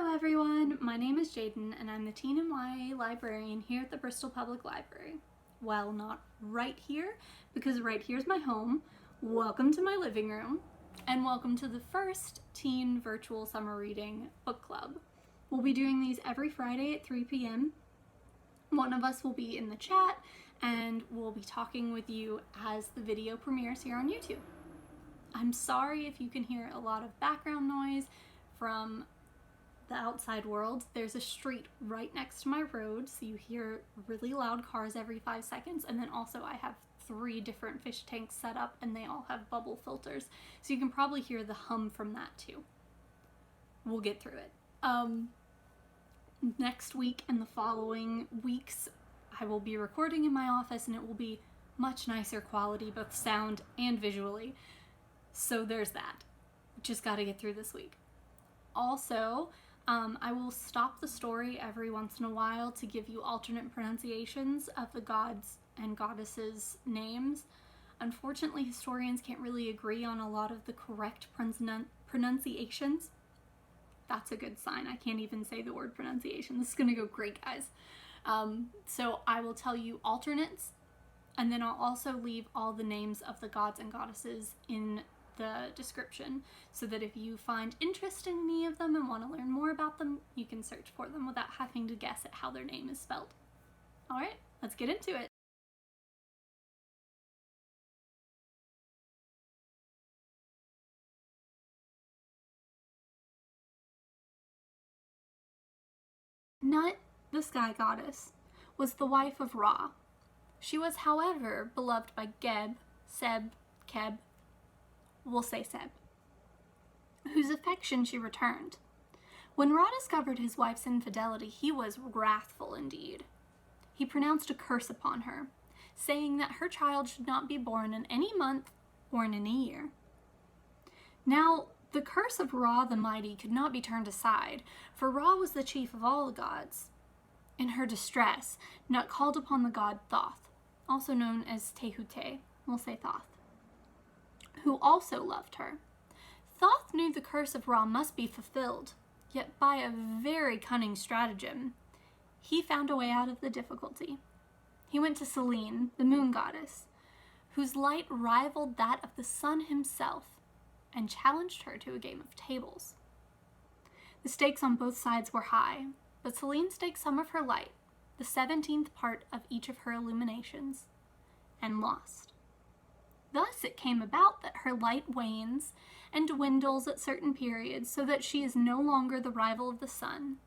Hello everyone, my name is Jaden and I'm the Teen and YA librarian here at the Bristol Public Library. Well, not right here, because right here's my home. Welcome to my living room, and welcome to the first teen virtual summer reading book club. We'll be doing these every Friday at 3 p.m. One of us will be in the chat, and we'll be talking with you as the video premieres here on YouTube. I'm sorry if you can hear a lot of background noise from the outside world. There's a street right next to my road, so you hear really loud cars every 5 seconds, and then also I have 3 different fish tanks set up and they all have bubble filters, so you can probably hear the hum from that too. We'll get through it. Next week and the following weeks I will be recording in my office, and it will be much nicer quality, both sound and visually, so there's that. Just gotta get through this week. Also, I will stop the story every once in a while to give you alternate pronunciations of the gods and goddesses' names. Unfortunately, historians can't really agree on a lot of the correct pronunciations. That's a good sign. I can't even say the word pronunciation. This is gonna go great, guys. So I will tell you alternates, and then I'll also leave all the names of the gods and goddesses in the description, so that if you find interest in any of them and want to learn more about them, you can search for them without having to guess at how their name is spelled. Alright, let's get into it. Nut, the sky goddess, was the wife of Ra. She was, however, beloved by Geb, Seb, Keb, we'll say Seb, whose affection she returned. When Ra discovered his wife's infidelity, he was wrathful indeed. He pronounced a curse upon her, saying that her child should not be born in any month or in any year. Now, the curse of Ra the Mighty could not be turned aside, for Ra was the chief of all the gods. In her distress, Nut called upon the god Thoth, also known as Tehute, we'll say Thoth, who also loved her. Thoth knew the curse of Ra must be fulfilled, yet by a very cunning stratagem, he found a way out of the difficulty. He went to Silene, the moon goddess, whose light rivaled that of the sun himself, and challenged her to a game of tables. The stakes on both sides were high, but Silene staked some of her light, the 17th part of each of her illuminations, and lost. Thus it came about that her light wanes and dwindles at certain periods, so that she is no longer the rival of the sun.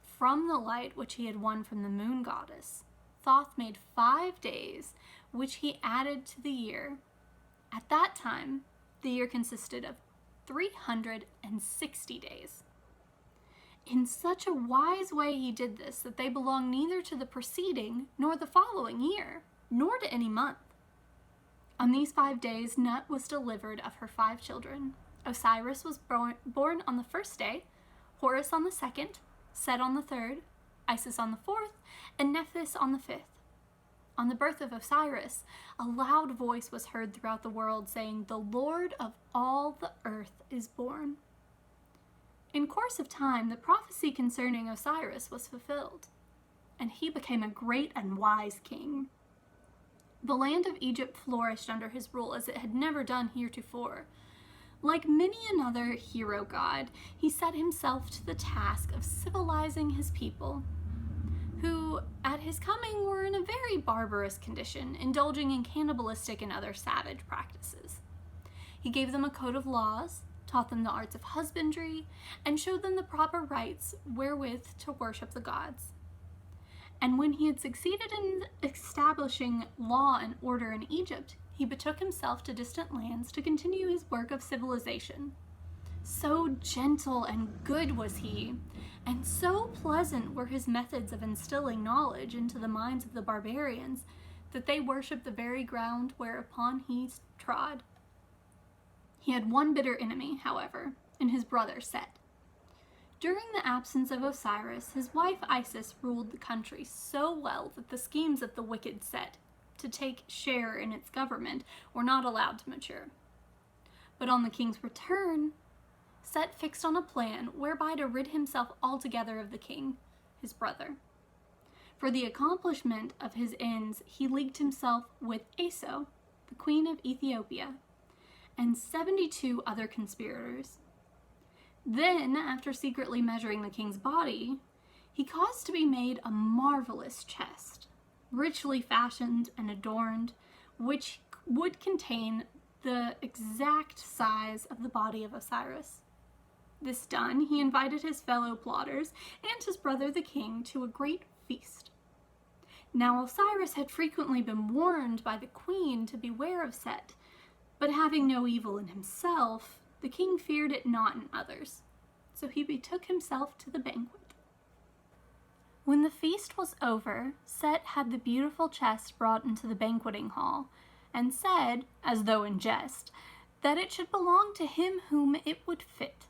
From the light which he had won from the moon goddess, Thoth made 5 days, which he added to the year. At that time, the year consisted of 360 days. In such a wise way he did this that they belong neither to the preceding nor the following year, nor to any month. On these 5 days, Nut was delivered of her 5 children. Osiris was born on the 1st day, Horus on the 2nd, Set on the 3rd, Isis on the 4th, and Nephthys on the 5th. On the birth of Osiris, a loud voice was heard throughout the world saying, "The Lord of all the earth is born." In course of time, the prophecy concerning Osiris was fulfilled, and he became a great and wise king. The land of Egypt flourished under his rule as it had never done heretofore. Like many another hero god, he set himself to the task of civilizing his people, who, at his coming, were in a very barbarous condition, indulging in cannibalistic and other savage practices. He gave them a code of laws, taught them the arts of husbandry, and showed them the proper rites wherewith to worship the gods. And when he had succeeded in establishing law and order in Egypt, he betook himself to distant lands to continue his work of civilization. So gentle and good was he, and so pleasant were his methods of instilling knowledge into the minds of the barbarians, that they worshipped the very ground whereupon he trod. He had one bitter enemy, however, in his brother Set. During the absence of Osiris, his wife Isis ruled the country so well that the schemes of the wicked Set to take share in its government were not allowed to mature. But on the king's return, Set fixed on a plan whereby to rid himself altogether of the king, his brother. For the accomplishment of his ends, he leagued himself with Aso, the queen of Ethiopia, and 72 other conspirators. Then, after secretly measuring the king's body, he caused to be made a marvelous chest, richly fashioned and adorned, which would contain the exact size of the body of Osiris. This done, he invited his fellow plotters and his brother the king to a great feast. Now Osiris had frequently been warned by the queen to beware of Set, but having no evil in himself, the king feared it not in others, so he betook himself to the banquet. When the feast was over, Set had the beautiful chest brought into the banqueting hall, and said, as though in jest, that it should belong to him whom it would fit.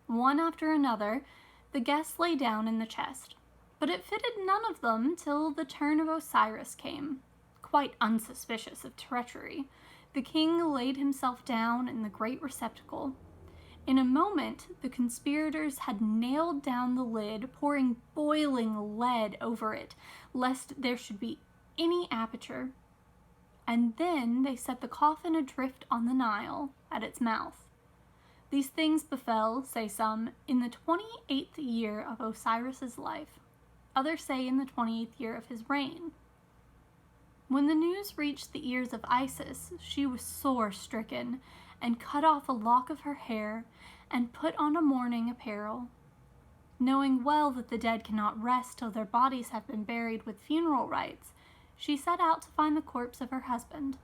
One after another, the guests lay down in the chest, but it fitted none of them till the turn of Osiris came. Quite unsuspicious of treachery, the king laid himself down in the great receptacle. In a moment, the conspirators had nailed down the lid, pouring boiling lead over it, lest there should be any aperture. And then they set the coffin adrift on the Nile at its mouth. These things befell, say some, in the 28th year of Osiris's life. Others say in the 28th year of his reign. When the news reached the ears of Isis, she was sore stricken, and cut off a lock of her hair, and put on a mourning apparel. Knowing well that the dead cannot rest till their bodies have been buried with funeral rites, she set out to find the corpse of her husband.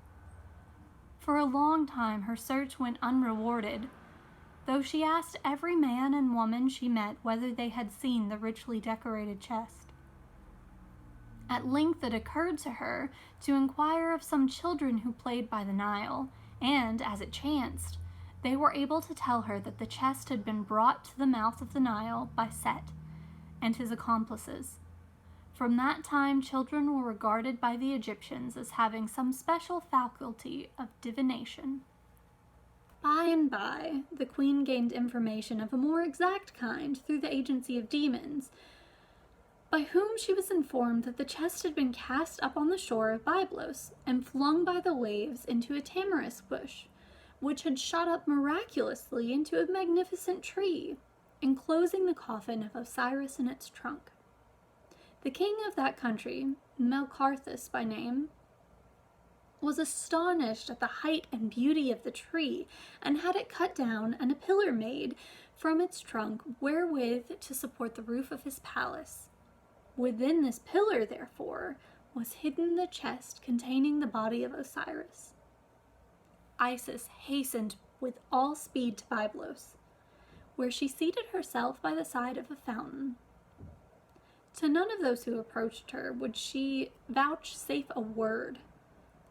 For a long time her search went unrewarded, though she asked every man and woman she met whether they had seen the richly decorated chest. At length it occurred to her to inquire of some children who played by the Nile, and, as it chanced, they were able to tell her that the chest had been brought to the mouth of the Nile by Set and his accomplices. From that time, children were regarded by the Egyptians as having some special faculty of divination. By and by, the queen gained information of a more exact kind through the agency of demons, by whom she was informed that the chest had been cast up on the shore of Byblos and flung by the waves into a tamarisk bush, which had shot up miraculously into a magnificent tree, enclosing the coffin of Osiris in its trunk. The king of that country, Melkarthus by name, was astonished at the height and beauty of the tree, and had it cut down and a pillar made from its trunk wherewith to support the roof of his palace. Within this pillar, therefore, was hidden the chest containing the body of Osiris. Isis hastened with all speed to Byblos, where she seated herself by the side of a fountain. To none of those who approached her would she vouchsafe a word,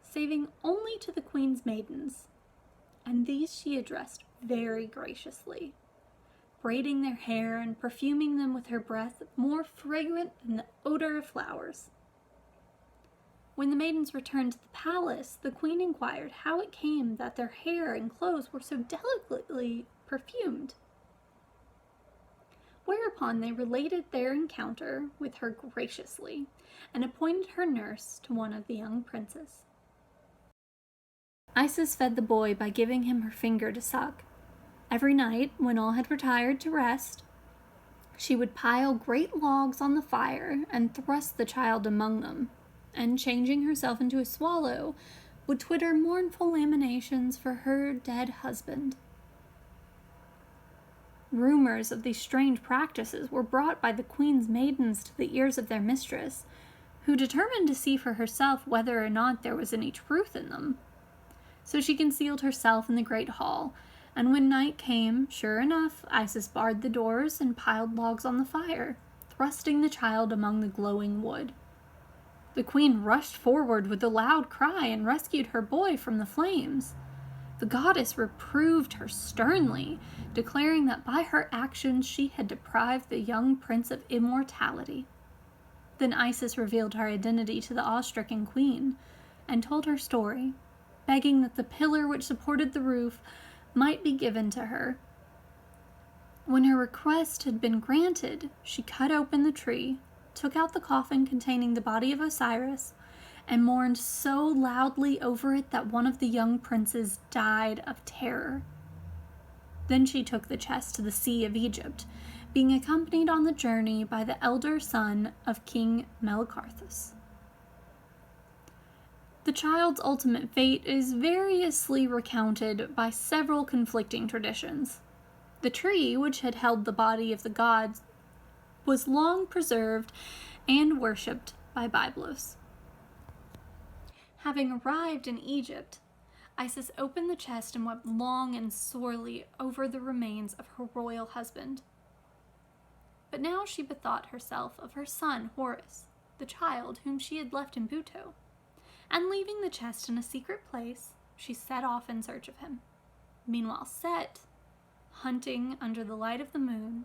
saving only to the queen's maidens, and these she addressed very graciously, braiding their hair and perfuming them with her breath more fragrant than the odor of flowers. When the maidens returned to the palace, the queen inquired how it came that their hair and clothes were so delicately perfumed. Whereupon they related their encounter with her graciously, and appointed her nurse to one of the young princes. Isis fed the boy by giving him her finger to suck. Every night, when all had retired to rest, she would pile great logs on the fire and thrust the child among them, and, changing herself into a swallow, would twitter mournful lamentations for her dead husband. Rumors of these strange practices were brought by the queen's maidens to the ears of their mistress, who determined to see for herself whether or not there was any truth in them. So she concealed herself in the great hall, and when night came, sure enough, Isis barred the doors and piled logs on the fire, thrusting the child among the glowing wood. The queen rushed forward with a loud cry and rescued her boy from the flames. The goddess reproved her sternly, declaring that by her actions she had deprived the young prince of immortality. Then Isis revealed her identity to the awe-stricken queen, and told her story, begging that the pillar which supported the roof might be given to her. When her request had been granted, she cut open the tree, took out the coffin containing the body of Osiris, and mourned so loudly over it that one of the young princes died of terror. Then she took the chest to the Sea of Egypt, being accompanied on the journey by the elder son of King Melicarthus. The child's ultimate fate is variously recounted by several conflicting traditions. The tree, which had held the body of the gods, was long preserved and worshipped by Byblos. Having arrived in Egypt, Isis opened the chest and wept long and sorely over the remains of her royal husband. But now she bethought herself of her son Horus, the child whom she had left in Buto, and leaving the chest in a secret place, she set off in search of him. Meanwhile, Set, hunting under the light of the moon,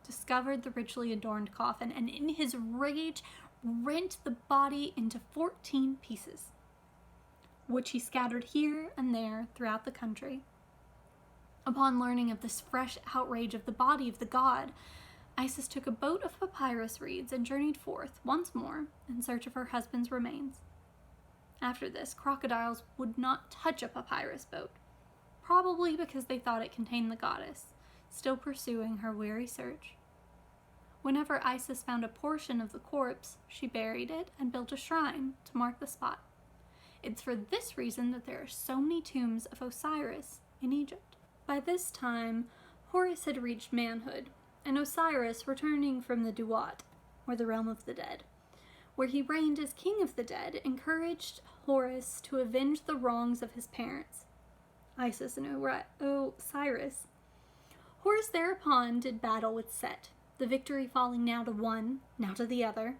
discovered the richly adorned coffin, and in his rage rent the body into 14 pieces, which he scattered here and there throughout the country. Upon learning of this fresh outrage of the body of the god, Isis took a boat of papyrus reeds and journeyed forth once more in search of her husband's remains. After this, crocodiles would not touch a papyrus boat, probably because they thought it contained the goddess, still pursuing her weary search. Whenever Isis found a portion of the corpse, she buried it and built a shrine to mark the spot. It's for this reason that there are so many tombs of Osiris in Egypt. By this time, Horus had reached manhood, and Osiris, returning from the Duat, or the realm of the dead, where he reigned as king of the dead, encouraged Horus to avenge the wrongs of his parents, Isis and Osiris. Horus thereupon did battle with Set, the victory falling now to one, now to the other.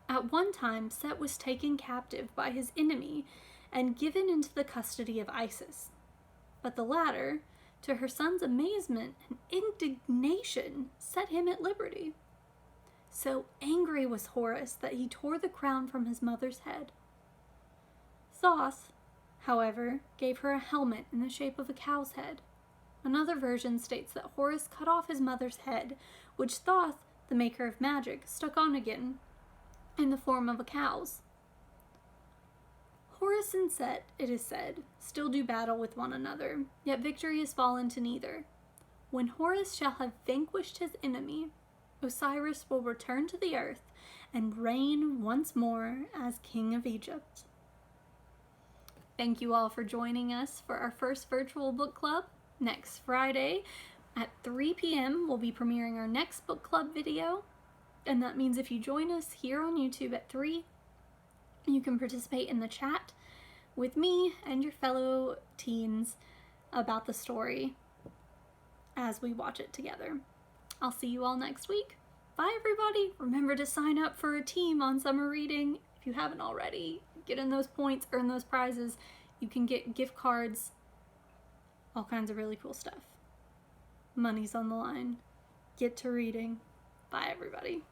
At one time, Set was taken captive by his enemy and given into the custody of Isis. But the latter, to her son's amazement and indignation, set him at liberty. So angry was Horus that he tore the crown from his mother's head. Thoth, however, gave her a helmet in the shape of a cow's head. Another version states that Horus cut off his mother's head, which Thoth, the maker of magic, stuck on again in the form of a cow's. Horus and Set, it is said, still do battle with one another, yet victory has fallen to neither. When Horus shall have vanquished his enemy, Osiris will return to the earth and reign once more as king of Egypt. Thank you all for joining us for our first virtual book club. Next Friday at 3 p.m. we'll be premiering our next book club video, and that means if you join us here on YouTube at 3, you can participate in the chat with me and your fellow teens about the story as we watch it together. I'll see you all next week. Bye, everybody. Remember to sign up for a team on summer reading if you haven't already. Get in those points, earn those prizes. You can get gift cards, all kinds of really cool stuff. Money's on the line. Get to reading. Bye, everybody.